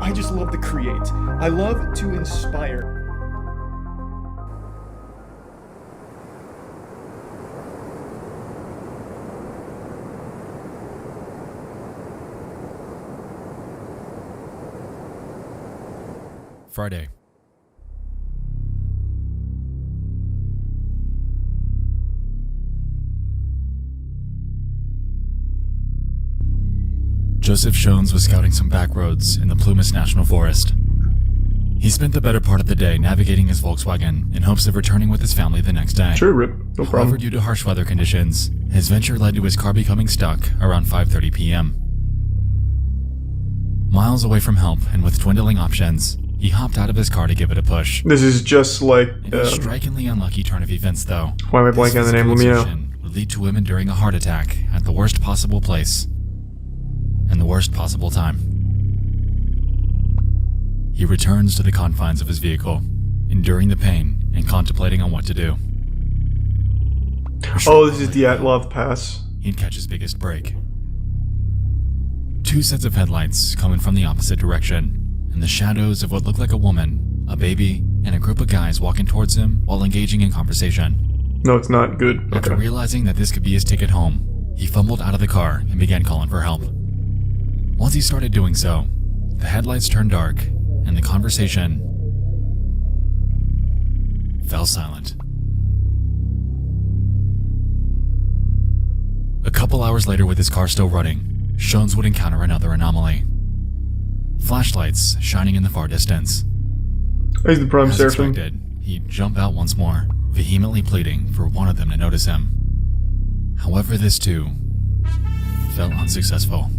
I just love to create. I love to inspire. Friday. Joseph Shones was scouting some back roads in the Plumas National Forest. He spent the better part of the day navigating his Volkswagen in hopes of returning with his family the next day. Sure, Rip. No problem. However, due to harsh weather conditions, his venture led to his car becoming stuck around 5:30 p.m. Miles away from help and with dwindling options, he hopped out of his car to give it a push. This is just like... In a strikingly unlucky turn of events, though. Why am I blanking on the name? Let me know. Would lead to him enduring a heart attack at the worst possible place and the worst possible time. He returns to the confines of his vehicle, enduring the pain and contemplating on what to do. Oh, this is the Atlov Pass. He'd catch his biggest break. Two sets of headlights coming from the opposite direction, and the shadows of what looked like a woman, a baby, and a group of guys walking towards him while engaging in conversation. No, it's not good. After realizing that this could be his ticket home, he fumbled out of the car and began calling for help. Once he started doing so, the headlights turned dark, and the conversation fell silent. A couple hours later, with his car still running, Shones would encounter another anomaly. Flashlights shining in the far distance. He's the prime As seraphim. expected, he'd jump out once more, vehemently pleading for one of them to notice him. However, this too fell unsuccessful.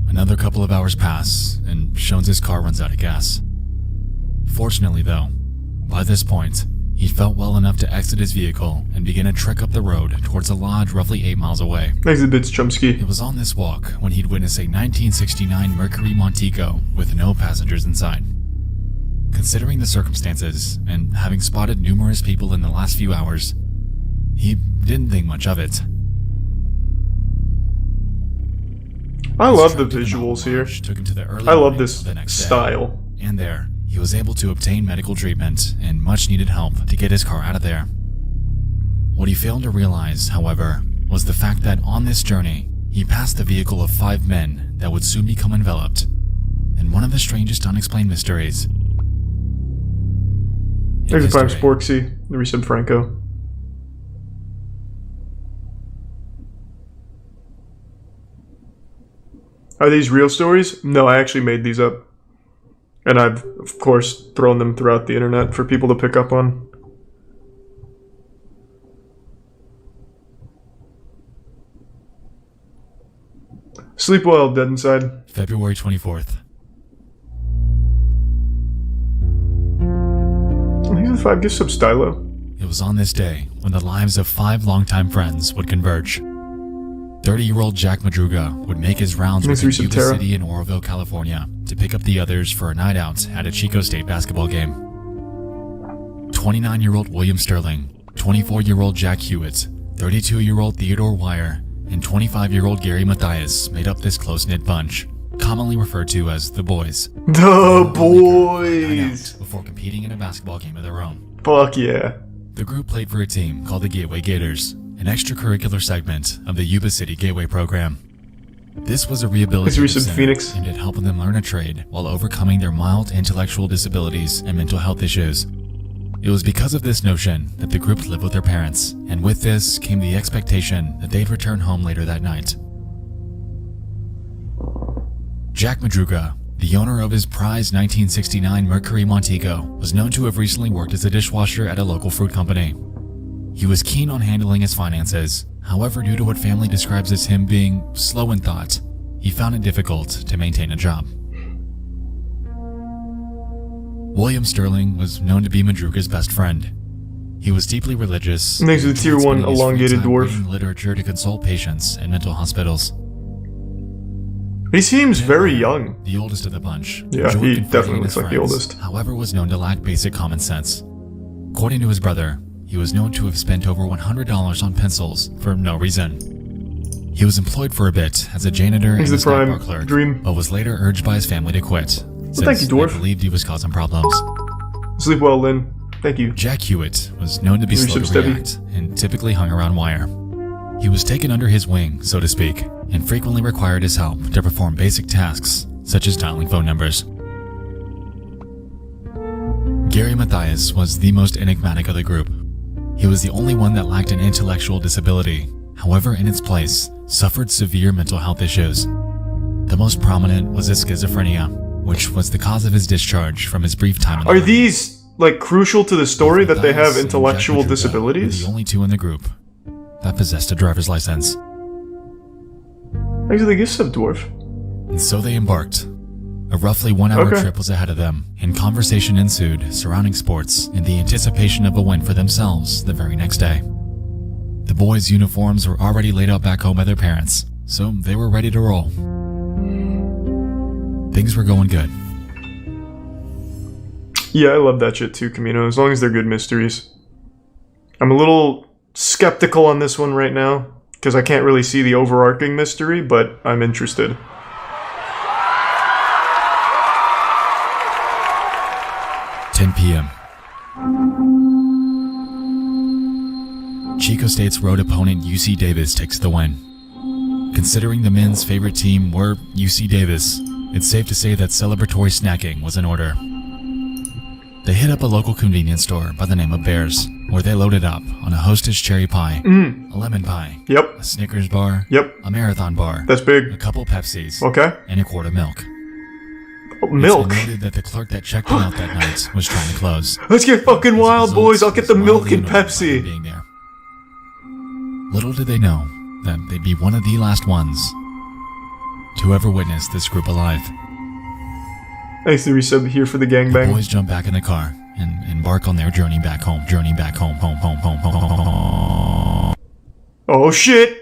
Another couple of hours pass, and Shones' car runs out of gas. Fortunately, though, by this point, he felt well enough to exit his vehicle and begin a trek up the road towards a lodge roughly 8 miles away. Exhibits Chomsky. It was on this walk when he'd witnessed a 1969 Mercury Montego with no passengers inside. Considering the circumstances, and having spotted numerous people in the last few hours, he didn't think much of it. I love the visuals here. Took him to the early I love morning this of the next day. style. And there, he was able to obtain medical treatment and much needed help to get his car out of there. What he failed to realize, however, was the fact that on this journey, he passed the vehicle of 5 men that would soon become enveloped in one of the strangest unexplained mysteries. There's a prime Sporksy, the resub Franco. Are these real stories? No, I actually made these up. And I've, of course, thrown them throughout the internet for people to pick up on. Sleep well, Dead Inside. February 24th. Here's the 5 gift sub stylo. It was on this day when the lives of 5 longtime friends would converge. 30-year-old Jack Madruga would make his rounds Thanks, within Resub Yuba Terra. City in Oroville, California, to pick up the others for a night out at a Chico State basketball game. 29-year-old William Sterling, 24-year-old Jack Hewitt, 32-year-old Theodore Wire, and 25-year-old Gary Mathias made up this close-knit bunch, commonly referred to as the Boys. The Night boys! out before competing in a basketball game of their own. Fuck yeah. The group played for a team called the Gateway Gators, an extracurricular segment of the Yuba City Gateway program. This was a rehabilitation Resub center Phoenix. aimed at helping them learn a trade while overcoming their mild intellectual disabilities and mental health issues. It was because of this notion that the group lived with their parents, and with this came the expectation that they'd return home later that night. Jack Madruga, the owner of his prized 1969 Mercury Montego, was known to have recently worked as a dishwasher at a local fruit company. He was keen on handling his finances. However, due to what family describes as him being slow in thought, he found it difficult to maintain a job. William Sterling was known to be Madruga's best friend. He was deeply religious. Next to the and tier 1 spending his free elongated time dwarf. reading literature to consult patients in mental hospitals. He seems very young. The oldest of the bunch. Yeah, enjoyed he confiding definitely in looks his like the friends, oldest. However, was known to lack basic common sense. According to his brother, he was known to have spent over $100 on pencils for no reason. He was employed for a bit as a janitor and He's a the snack prime bar clerk, dream. but was later urged by his family to quit, since thank you, dwarf. they believed he was causing problems. Sleep well, Lynn. Thank you. Jack Hewitt was known to be You're slow so to steady. react and typically hung around wire. He was taken under his wing, so to speak, and frequently required his help to perform basic tasks such as dialing phone numbers. Gary Mathias was the most enigmatic of the group. He was the only one that lacked an intellectual disability, however, in its place, suffered severe mental health issues. The most prominent was his schizophrenia, which was the cause of his discharge from his brief time in the Are Army. these, like, crucial to the story that they have Mathias and intellectual Jack Madruga were disabilities? the only two in the group that possessed a driver's license. Thanks for the gift sub, dwarf. And so they embarked. A roughly 1 hour Okay. trip was ahead of them, and conversation ensued surrounding sports in the anticipation of a win for themselves the very next day. The boys' uniforms were already laid out back home by their parents, so they were ready to roll. Things were going good. Yeah, I love that shit too, Camino, as long as they're good mysteries. I'm a little skeptical on this one right now, because I can't really see the overarching mystery, but I'm interested. p.m. Chico State's road opponent UC Davis takes the win. Considering the men's favorite team were UC Davis, it's safe to say that celebratory snacking was in order. They hit up a local convenience store by the name of Bear's, where they loaded up on a Hostess cherry pie, a lemon pie, Yep, a Snickers bar, yep, a marathon bar, that's a big. couple Pepsis, Okay. and a quart of milk. Oh, milk. It's been noted that the clerk that checked them out that night was trying to close. Let's get fucking As a wild, result, boys. I'll get the was milk wildly and annoyed by Pepsi. them being there. Little did they know that they'd be one of the last ones to ever witness this group alive. Thanks to resub here for the The gangbang. boys jump back in the car and embark on their journey back home, home. Oh shit!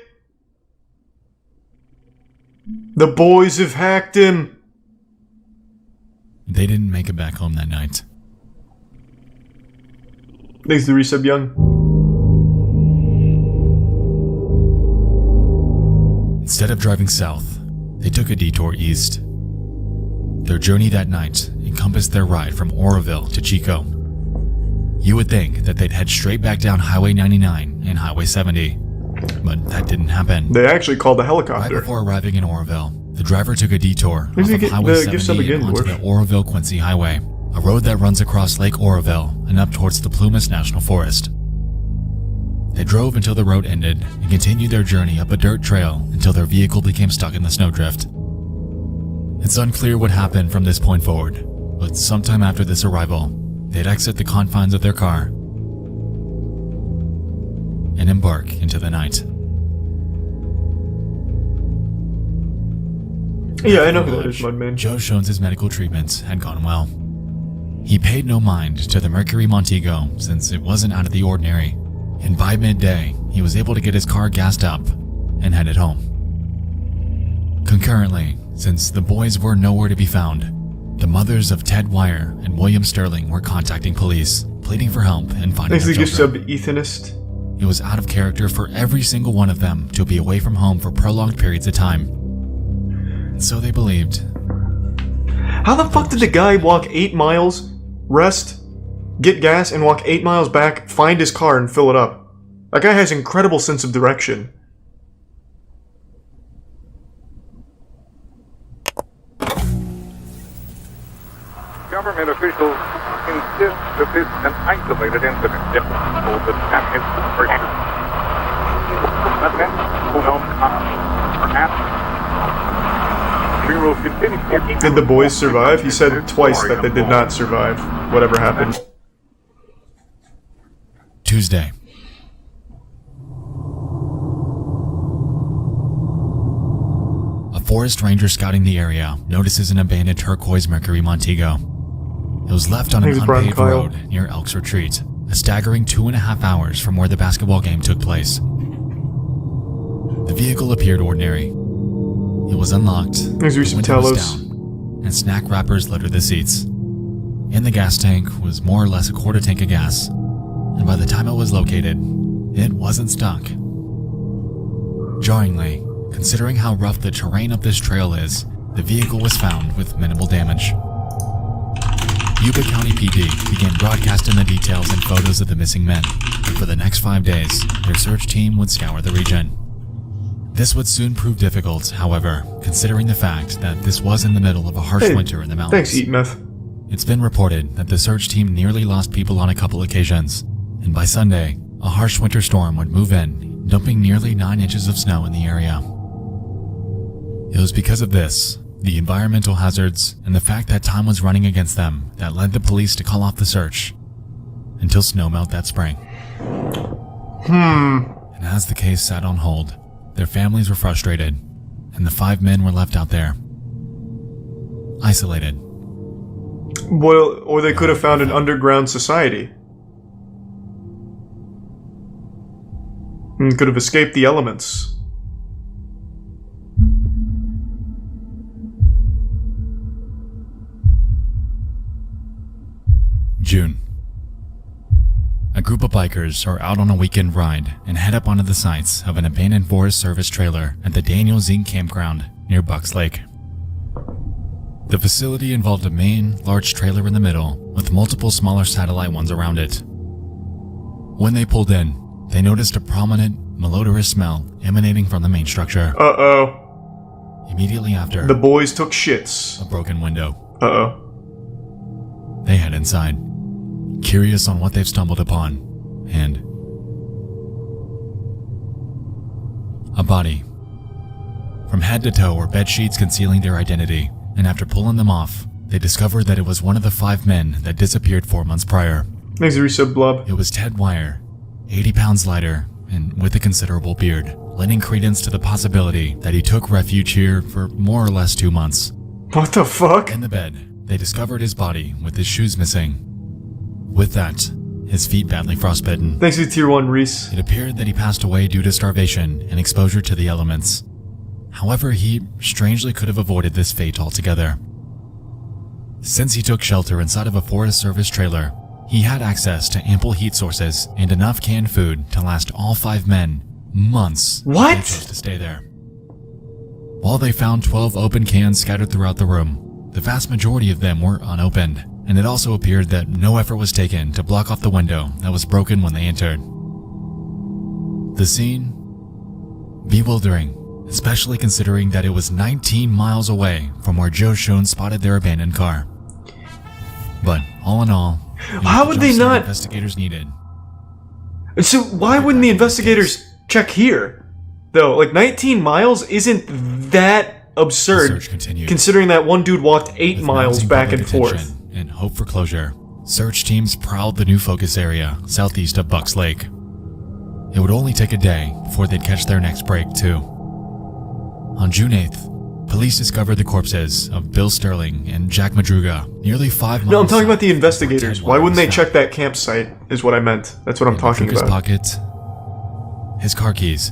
The boys have hacked him. They didn't make it back home that night. Thanks to resub young. Instead of driving south, they took a detour east. Their journey that night encompassed their ride from Oroville to Chico. You would think that they'd head straight back down Highway 99 and Highway 70, but that didn't happen. They actually called a Right helicopter. before arriving in Oroville, the driver took a detour Where's off he of get Highway the gifts up 70 again, onto dwarf? the Oroville-Quincy Highway, a road that runs across Lake Oroville and up towards the Plumas National Forest. They drove until the road ended and continued their journey up a dirt trail until their vehicle became stuck in the snowdrift. It's unclear what happened from this point forward, but sometime after this arrival, they'd exit the confines of their car and embark into the night. Yeah, I know who that is, Mudman. Joe Shones' medical treatment had gone well. He paid no mind to the Mercury Montego since it wasn't out of the ordinary, and by midday, he was able to get his car gassed up and headed home. Concurrently, since the boys were nowhere to be found, the mothers of Ted Wire and William Sterling were contacting police, pleading for help and finding Thanks their to the gift children. sub Ethanist. It was out of character for every single one of them to be away from home for prolonged periods of time. And so they believed. How the fuck did the guy walk 8 miles, rest, get gas, and walk 8 miles back, find his car, and fill it up? That guy has incredible sense of direction. Government officials insist that this is an isolated incident. Did the boys survive? He said twice that they did not survive. Whatever happened. Tuesday. A forest ranger scouting the area notices an abandoned turquoise Mercury Montego. It was left on an Thanks, Brian unpaved Kyle. road near Elks Retreat, a staggering 2.5 hours from where the basketball game took place. The vehicle appeared ordinary. It was unlocked, Thanks, the Reese window was Talos. down, and snack wrappers littered the seats. In the gas tank was more or less a quarter tank of gas, and by the time it was located, it wasn't stuck. Jarringly, considering how rough the terrain of this trail is, the vehicle was found with minimal damage. Yuba County PD began broadcasting the details and photos of the missing men, and for the next 5 days, their search team would scour the region. This would soon prove difficult, however, considering the fact that this was in the middle of a harsh winter in the mountains. Thanks, Eat Meth. It's been reported that the search team nearly lost people on a couple occasions, and by Sunday, a harsh winter storm would move in, dumping nearly 9 inches of snow in the area. It was because of this, the environmental hazards, and the fact that time was running against them that led the police to call off the search until snowmelt that spring. And as the case sat on hold, their families were frustrated, and the 5 men were left out there, isolated. Well, or they could have found an underground society. And could have escaped the elements. June. A group of bikers are out on a weekend ride and head up onto the sites of an abandoned Forest Service trailer at the Daniel Zink campground near Bucks Lake. The facility involved a main, large trailer in the middle with multiple smaller satellite ones around it. When they pulled in, they noticed a prominent, malodorous smell emanating from the main structure. Uh-oh. Immediately after, The boys took shits. a broken window. Uh-oh. They head inside, curious on what they've stumbled upon, and a body. From head to toe were bed sheets concealing their identity, and after pulling them off, they discovered that it was one of the 5 men that disappeared 4 months prior. Thanks, Resub Blub. It was Ted Wire, 80 pounds lighter, and with a considerable beard, lending credence to the possibility that he took refuge here for more or less 2 months. What the fuck? In the bed, they discovered his body with his shoes missing. With that, his feet badly frostbitten. Thanks to Tier 1 Reese. It appeared that he passed away due to starvation and exposure to the elements. However, he strangely could have avoided this fate altogether. Since he took shelter inside of a Forest Service trailer, he had access to ample heat sources and enough canned food to last all 5 men months. What? They chose to stay there. While they found 12 open cans scattered throughout the room, the vast majority of them were unopened, and it also appeared that no effort was taken to block off the window that was broken when they entered. The scene? Bewildering, especially considering that it was 19 miles away from where Joe Shones spotted their abandoned car. But all in all, How would they not? Investigators needed. So why wouldn't the investigators check here? Though, like 19 miles isn't that The absurd, search continued. considering that one dude walked 8 With miles mounting back public and forth. attention and hope for closure, search teams prowled the new focus area southeast of Bucks Lake. It would only take a day before they'd catch their next break, too. On June 8th, police discovered the corpses of Bill Sterling and Jack Madruga nearly 5 miles. No, I'm talking about the south of investigators. Ted Why wouldn't they Wire's check that campsite, is what I meant. That's what I'm talking Madruga's about. pocket, his car keys.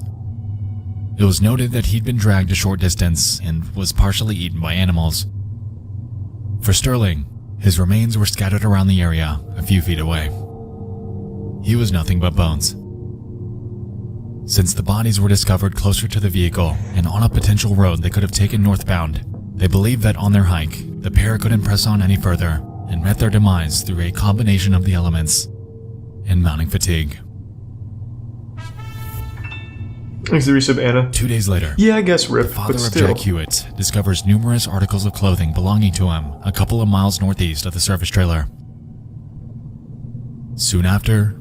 It was noted that he'd been dragged a short distance and was partially eaten by animals. For Sterling, his remains were scattered around the area a few feet away. He was nothing but bones. Since the bodies were discovered closer to the vehicle and on a potential road they could have taken northbound, they believed that on their hike, the pair couldn't press on any further and met their demise through a combination of the elements and mounting fatigue. Thanks to Resub Anna. 2 days later, Yeah, I guess the rip, father but of still. Jack Hewitt discovers numerous articles of clothing belonging to him a couple of miles northeast of the service trailer. Soon after,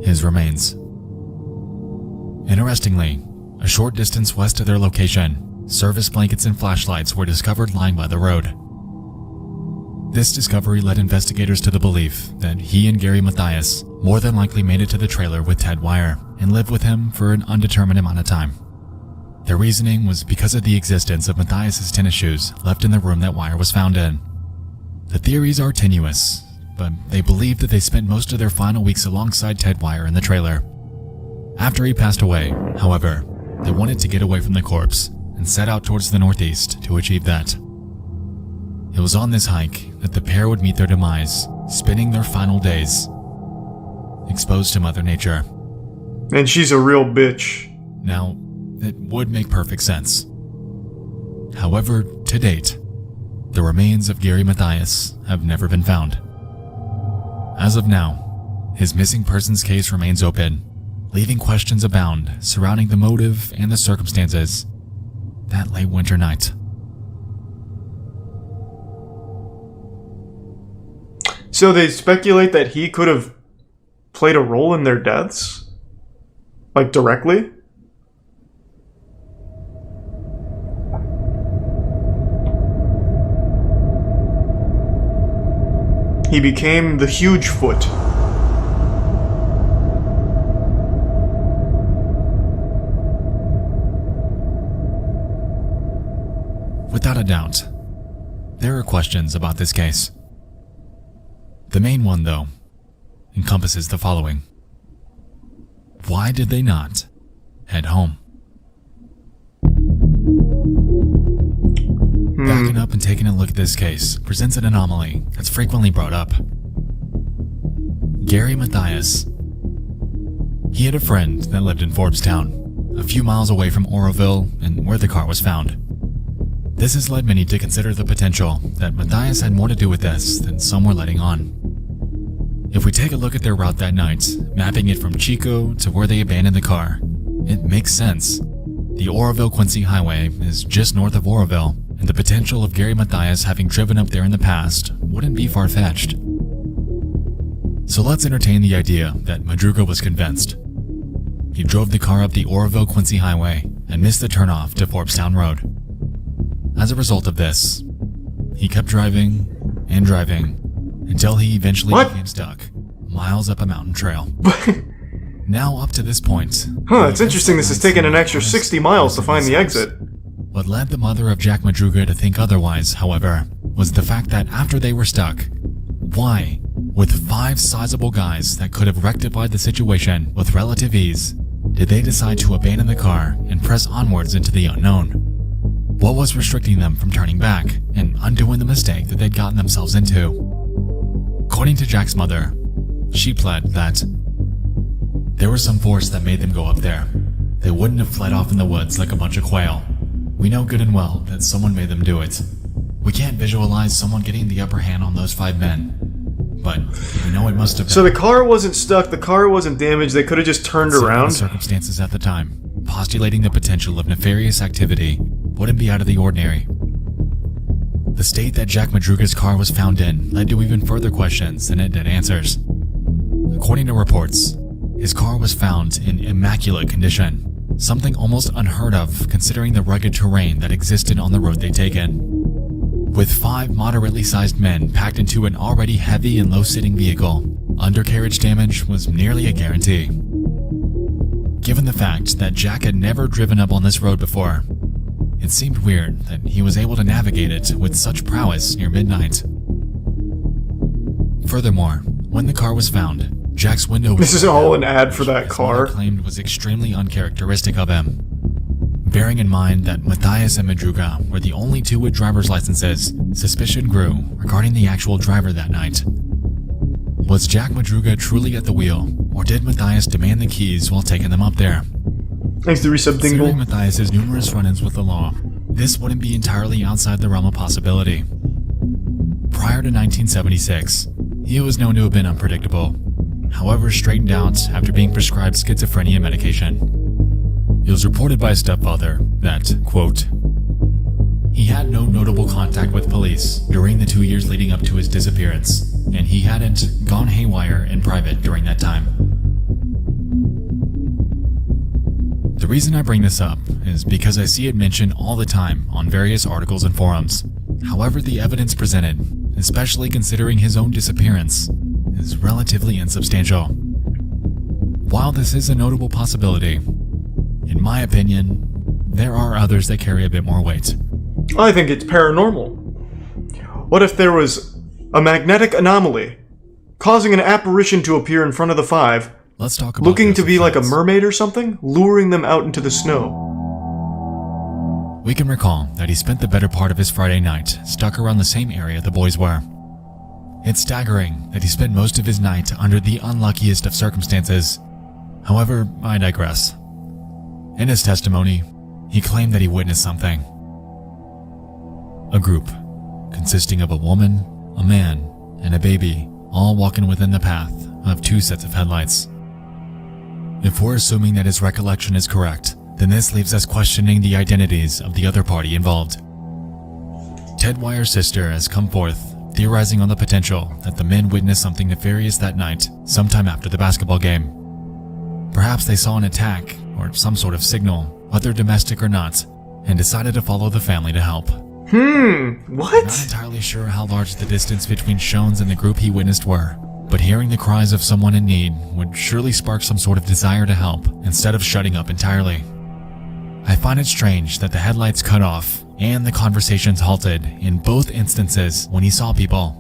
his remains. Interestingly, a short distance west of their location, service blankets and flashlights were discovered lying by the road. This discovery led investigators to the belief that he and Gary Mathias more than likely made it to the trailer with Ted Wire and lived with him for an undetermined amount of time. Their reasoning was because of the existence of Mathias's tennis shoes left in the room that Wire was found in. The theories are tenuous, but they believe that they spent most of their final weeks alongside Ted Wire in the trailer. After he passed away, however, they wanted to get away from the corpse and set out towards the northeast to achieve that. It was on this hike that the pair would meet their demise, spending their final days exposed to Mother Nature. And she's a real bitch. Now, that would make perfect sense. However, to date, the remains of Gary Mathias have never been found. As of now, his missing persons case remains open, leaving questions abound surrounding the motive and the circumstances that late winter night. So they speculate that he could have played a role in their deaths? Like, directly? He became the huge foot. Without a doubt, there are questions about this case. The main one, though, encompasses the following. Why did they not head home? Backing up and taking a look at this case presents an anomaly that's frequently brought up. Gary Mathias. He had a friend that lived in Forbstown, a few miles away from Oroville and where the car was found. This has led many to consider the potential that Mathias had more to do with this than some were letting on. If we take a look at their route that night, mapping it from Chico to where they abandoned the car, it makes sense. The Oroville-Quincy Highway is just north of Oroville, and the potential of Gary Mathias having driven up there in the past wouldn't be far-fetched. So let's entertain the idea that Madruga was convinced. He drove the car up the Oroville-Quincy Highway and missed the turnoff to Forbstown Road. As a result of this, he kept driving and driving until he eventually became stuck miles up a mountain trail. Now up to this point... It's interesting this has taken an extra 60 miles to find the exit. What led the mother of Jack Madruga to think otherwise, however, was the fact that after they were stuck, why, with 5 sizable guys that could have rectified the situation with relative ease, did they decide to abandon the car and press onwards into the unknown? What was restricting them from turning back and undoing the mistake that they'd gotten themselves into? According to Jack's mother, she pled that there was some force that made them go up there. They wouldn't have fled off in the woods like a bunch of quail. We know good and well that someone made them do it. We can't visualize someone getting the upper hand on those 5 men, but we know it must have been. So the car wasn't stuck, the car wasn't damaged, they could have just turned around? The circumstances at the time, postulating the potential of nefarious activity, wouldn't be out of the ordinary. The state that Jack Madruga's car was found in led to even further questions than it did answers. According to reports, his car was found in immaculate condition, something almost unheard of considering the rugged terrain that existed on the road they'd taken. With 5 moderately sized men packed into an already heavy and low-sitting vehicle, undercarriage damage was nearly a guarantee. Given the fact that Jack had never driven up on this road before, it seemed weird that he was able to navigate it with such prowess near midnight. Furthermore, when the car was found, Jack's window was... This is all an ad for that car. ...claimed was extremely uncharacteristic of him. Bearing in mind that Mathias and Madruga were the only 2 with driver's licenses, suspicion grew regarding the actual driver that night. Was Jack Madruga truly at the wheel, or did Mathias demand the keys while taking them up there? Thanks to Resub Dingle. Considering Mathias' numerous run-ins with the law, this wouldn't be entirely outside the realm of possibility. Prior to 1976, he was known to have been unpredictable, however straightened out after being prescribed schizophrenia medication. It was reported by his stepfather that, quote, he had no notable contact with police during the 2 years leading up to his disappearance, and he hadn't gone haywire in private during that time. The reason I bring this up is because I see it mentioned all the time on various articles and forums. However, the evidence presented, especially considering his own disappearance, is relatively insubstantial. While this is a notable possibility, in my opinion, there are others that carry a bit more weight. I think it's paranormal. What if there was a magnetic anomaly causing an apparition to appear in front of the 5, Let's talk about looking to Joseph be like a Shones. mermaid or something, luring them out into the snow? We can recall that he spent the better part of his Friday night stuck around the same area the boys were. It's staggering that he spent most of his night under the unluckiest of circumstances. However, I digress. In his testimony, he claimed that he witnessed something. A group consisting of a woman, a man, and a baby, all walking within the path of 2 sets of headlights. If we're assuming that his recollection is correct, then this leaves us questioning the identities of the other party involved. Ted Wyer's sister has come forth, theorizing on the potential that the men witnessed something nefarious that night, sometime after the basketball game. Perhaps they saw an attack or some sort of signal, whether domestic or not, and decided to follow the family to help. What? Not entirely sure how large the distance between Shones and the group he witnessed were, but hearing the cries of someone in need would surely spark some sort of desire to help instead of shutting up entirely. I find it strange that the headlights cut off and the conversations halted in both instances when he saw people.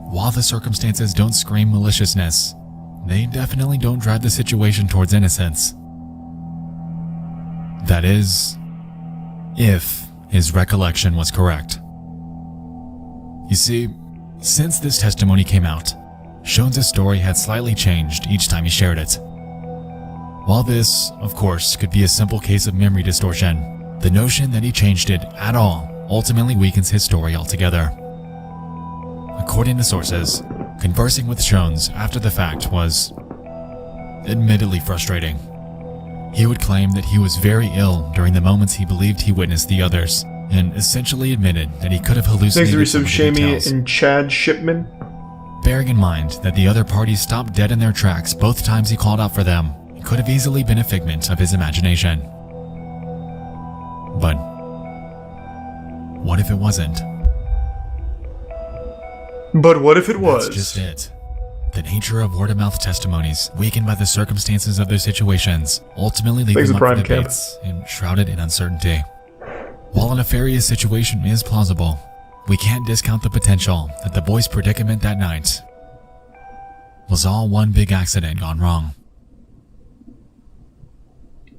While the circumstances don't scream maliciousness, they definitely don't drive the situation towards innocence. That is, if his recollection was correct. You see, since this testimony came out, Shones' story had slightly changed each time he shared it. While this, of course, could be a simple case of memory distortion, the notion that he changed it at all ultimately weakens his story altogether. According to sources, conversing with Shones after the fact was admittedly frustrating. He would claim that he was very ill during the moments he believed he witnessed the others, and essentially admitted that he could have hallucinated Thanks to some of the Shamey details. and Chad Shipman. Bearing in mind that the other parties stopped dead in their tracks both times he called out for them, it could have easily been a figment of his imagination. But what if it wasn't? But what if it was? That's just it. The nature of word-of-mouth testimonies, weakened by the circumstances of their situations, ultimately leave Thanks them to up for Prime Camp. debates and shrouded in uncertainty. While a nefarious situation is plausible, we can't discount the potential that the boys' predicament that night was all one big accident gone wrong.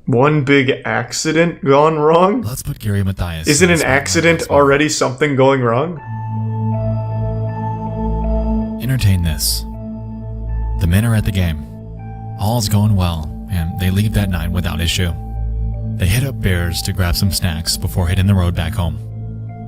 One big accident gone wrong? Let's put Gary Matthias. Isn't in an the spotlight accident once more. already something going wrong? Entertain this. The men are at the game. All's going well, and they leave that night without issue. They hit up Bears to grab some snacks before hitting the road back home.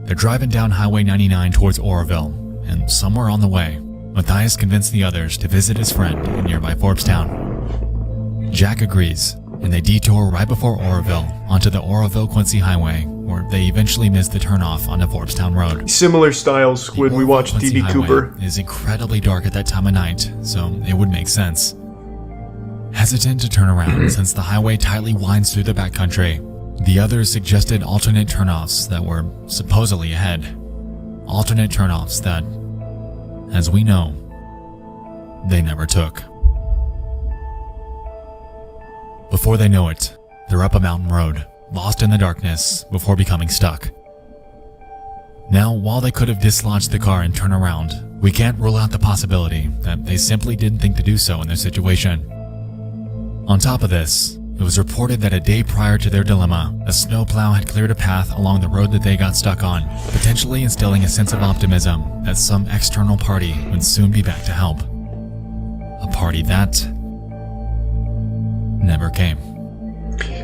They're driving down Highway 99 towards Oroville, and somewhere on the way, Matthias convinced the others to visit his friend in nearby Forbstown. Jack agrees, and they detour right before Oroville onto the Oroville-Quincy Highway, where they eventually miss the turnoff onto Forbstown Road. Similar styles when we watched Quincy D.B. Highway Cooper. is incredibly dark at that time of night, so it would make sense. Hesitant to turn around since the highway tightly winds through the backcountry, the others suggested alternate turnoffs that were supposedly ahead. Alternate turnoffs that, as we know, they never took. Before they know it, they're up a mountain road, lost in the darkness before becoming stuck. Now, while they could have dislodged the car and turned around, we can't rule out the possibility that they simply didn't think to do so in their situation. On top of this, it was reported that a day prior to their dilemma, a snowplow had cleared a path along the road that they got stuck on, potentially instilling a sense of optimism that some external party would soon be back to help. A party that never came.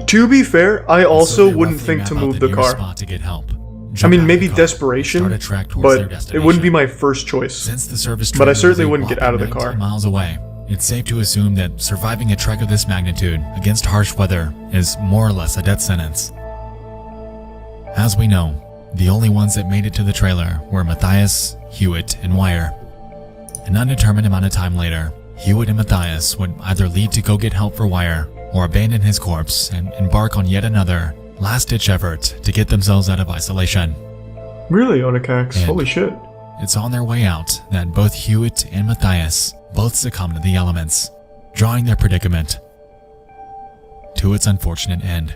To be fair, I So also they wouldn't roughly think map to out move the the nearest car. spot to get help. I Jump out mean, of maybe the car, desperation, start a track towards their but it wouldn't be destination. my first choice. Since the service But I train certainly was a wouldn't get out of the whopping car. 19 miles away, it's safe to assume that surviving a trek of this magnitude against harsh weather is more or less a death sentence. As we know, the only ones that made it to the trailer were Matthias, Hewitt, and Wire. An undetermined amount of time later, Hewitt and Matthias would either leave to go get help for Wire or abandon his corpse and embark on yet another last-ditch effort to get themselves out of isolation. Really, Onycax? And- Holy shit. It's on their way out that both Hewitt and Matthias both succumb to the elements, drawing their predicament to its unfortunate end.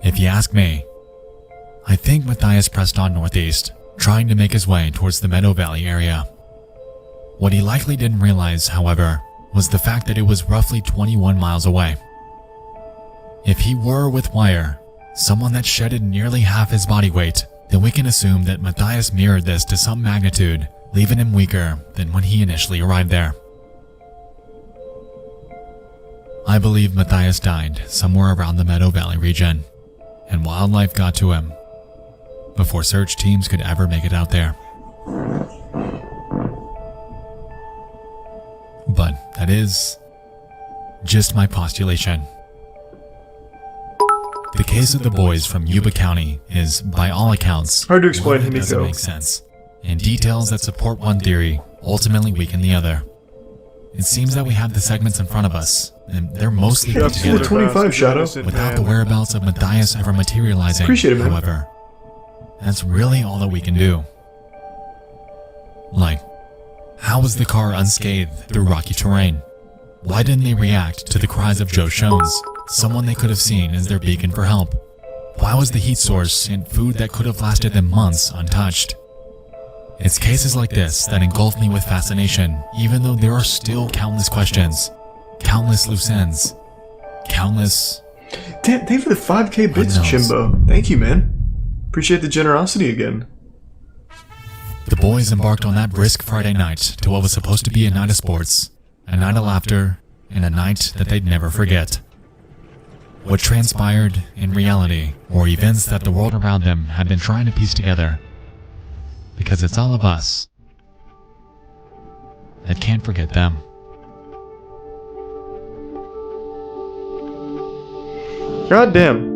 If you ask me, I think Matthias pressed on northeast, trying to make his way towards the Meadow Valley area. What he likely didn't realize, however, was the fact that it was roughly 21 miles away. If he were with Wire, someone that shedded nearly half his body weight, then we can assume that Matthias mirrored this to some magnitude, leaving him weaker than when he initially arrived there. I believe Matthias died somewhere around the Meadow Valley region, and wildlife got to him before search teams could ever make it out there. But that is just my postulation. The case of the boys from Yuba County is, by all accounts, Hard to explain, one that doesn't Himiko. make sense, and details that support one theory ultimately weaken the other. It seems that we have the segments in front of us, and they're mostly put That's together 425, Shadow. without the whereabouts of Matthias ever materializing. Appreciate it, man. However, that's really all that we can do. Like, how was the car unscathed through rocky terrain? Why didn't they react to the cries of Joe Shones, someone they could have seen as their beacon for help? Why was the heat source and food that could have lasted them months untouched? It's cases like this that engulf me with fascination, even though there are still countless questions, countless loose ends, countless... Damn, thank you for the 5K bits, Unknowns. Chimbo. Thank you, man. Appreciate the generosity again. The boys embarked on that brisk Friday night to what was supposed to be a night of sports, a night of laughter, and a night that they'd never forget. What transpired in reality were events that the world around them had been trying to piece together. Because it's all of us that can't forget them. God damn.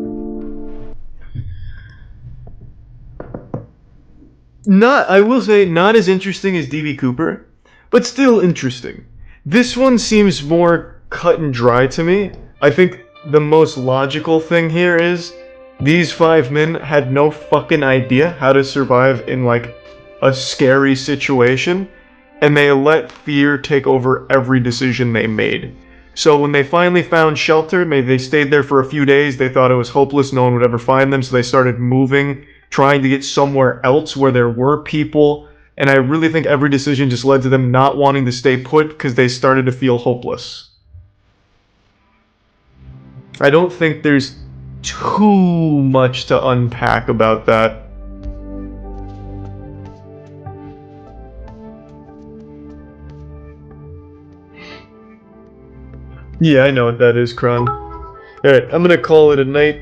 I will say, not as interesting as DB Cooper, but still interesting. This one seems more cut and dry to me. I think the most logical thing here is these 5 men had no fucking idea how to survive in, like, a scary situation, and they let fear take over every decision they made. So when they finally found shelter, maybe they stayed there for a few days, they thought it was hopeless, no one would ever find them, so they started moving, trying to get somewhere else where there were people, and I really think every decision just led to them not wanting to stay put because they started to feel hopeless. I don't think there's too much to unpack about that. Yeah, I know what that is, Kron. Alright, I'm gonna call it a night.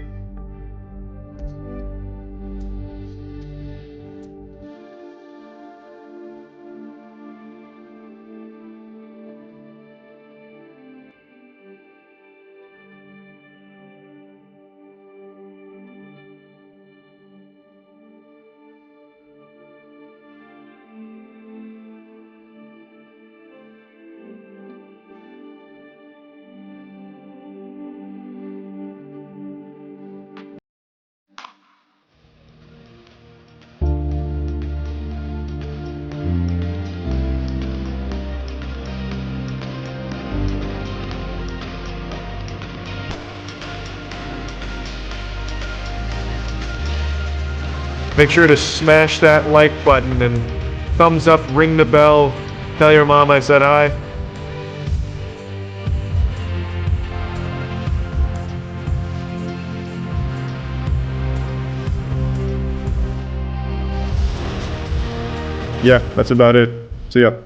Make sure to smash that like button and thumbs up, ring the bell, tell your mom I said hi. Yeah, that's about it. See ya.